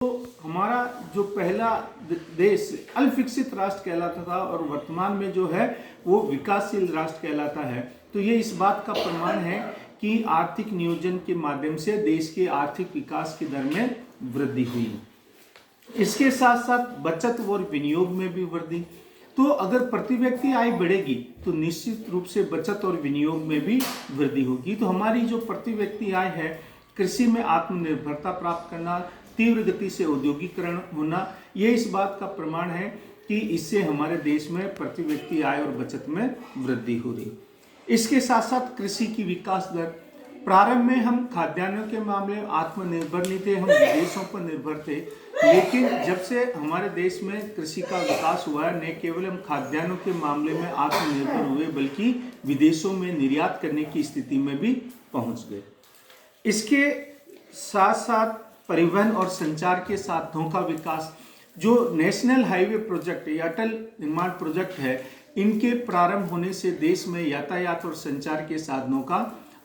तो हमारा जो पहला देश अल्पविकसित राष्ट्र कहलाता था और वर्तमान में जो है वो विकासशील राष्ट्र कहलाता है। तो ये इस बात का प्रमाण है कि आर्थिक नियोजन के माध्यम से देश के आर्थिक विकास की दर में वृद्धि हुई। इसके साथ साथ बचत और विनियोग में भी वृद्धि। तो अगर प्रति व्यक्ति आय बढ़ेगी तो निश्चित रूप से बचत और विनियोग में भी वृद्धि होगी। तो हमारी जो प्रति व्यक्ति आय है, कृषि में आत्मनिर्भरता प्राप्त करना, तीव्र गति से औद्योगिकरण होना, ये इस बात का प्रमाण है कि इससे हमारे देश में प्रति व्यक्ति आय और बचत में वृद्धि हो रही। इसके साथ साथ कृषि की विकास दर, प्रारंभ में हम खाद्यान्नों के मामले में आत्मनिर्भर नहीं थे, हम विदेशों पर निर्भर थे। लेकिन जब से हमारे देश में कृषि का विकास हुआ है, न केवल हम खाद्यान्नों के मामले में आत्मनिर्भर हुए बल्कि विदेशों में निर्यात करने की स्थिति में भी पहुंच गए। इसके साथ साथ परिवहन और संचार के साधनों का विकास, जो नेशनल हाईवे प्रोजेक्ट या अटल निर्माण प्रोजेक्ट है, इनके प्रारंभ होने से देश में यातायात और संचार के साधनों का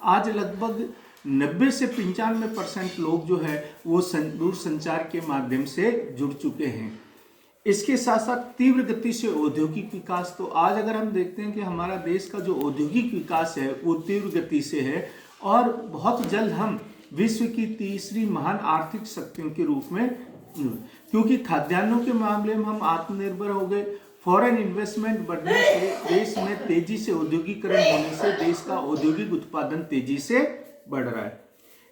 आज लगभग 90 से 95% लोग जो है वो दूर संचार के माध्यम से जुड़ चुके हैं। इसके साथ साथ तीव्र गति से औद्योगिक विकास, तो आज अगर हम देखते हैं कि हमारा देश का जो औद्योगिक विकास है वो तीव्र गति से है और बहुत जल्द हम विश्व की तीसरी महान आर्थिक शक्तियों के रूप में, क्योंकि खाद्यान्नों के मामले में हम आत्मनिर्भर हो गए, फॉरेन इन्वेस्टमेंट बढ़ने से, देश में तेजी से औद्योगिकरण होने से देश का औद्योगिक उत्पादन तेजी से बढ़ रहा है।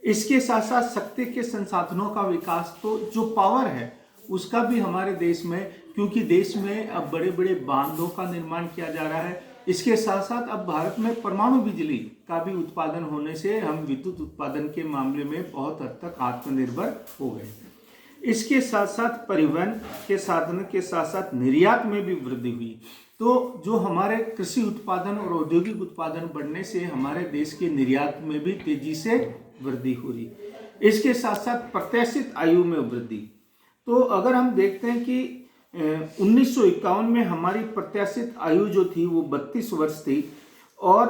इसके साथ साथ शक्ति के संसाधनों का विकास, तो जो पावर है उसका भी हमारे देश में, क्योंकि देश में अब बड़े बड़े बांधों का निर्माण किया जा रहा है। इसके साथ साथ अब भारत में परमाणु बिजली का भी उत्पादन होने से हम विद्युत उत्पादन के मामले में बहुत हद तक आत्मनिर्भर हो गए। इसके साथ साथ परिवहन के साधन के साथ साथ निर्यात में भी वृद्धि हुई। तो जो हमारे कृषि उत्पादन और औद्योगिक उत्पादन बढ़ने से हमारे देश के निर्यात में भी तेजी से वृद्धि हो रही। इसके साथ साथ प्रत्याशित आयु में वृद्धि, तो अगर हम देखते हैं कि 1951 में हमारी प्रत्याशित आयु जो थी वो 32 वर्ष थी और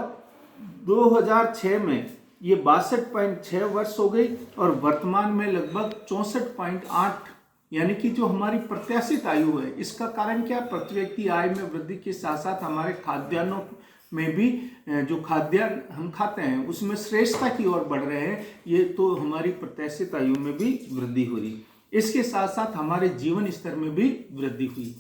2006 में ये 62.6 वर्ष हो गई और वर्तमान में लगभग 64.8, यानी कि जो हमारी प्रत्याशित आयु है। इसका कारण क्या? प्रति व्यक्ति आय में वृद्धि के साथ साथ हमारे खाद्यान्नों में भी जो खाद्यान्न हम खाते हैं उसमें श्रेष्ठता की ओर बढ़ रहे हैं, ये तो हमारी प्रत्याशित आयु में भी वृद्धि हो रही। इसके साथ साथ हमारे जीवन स्तर में भी वृद्धि हुई।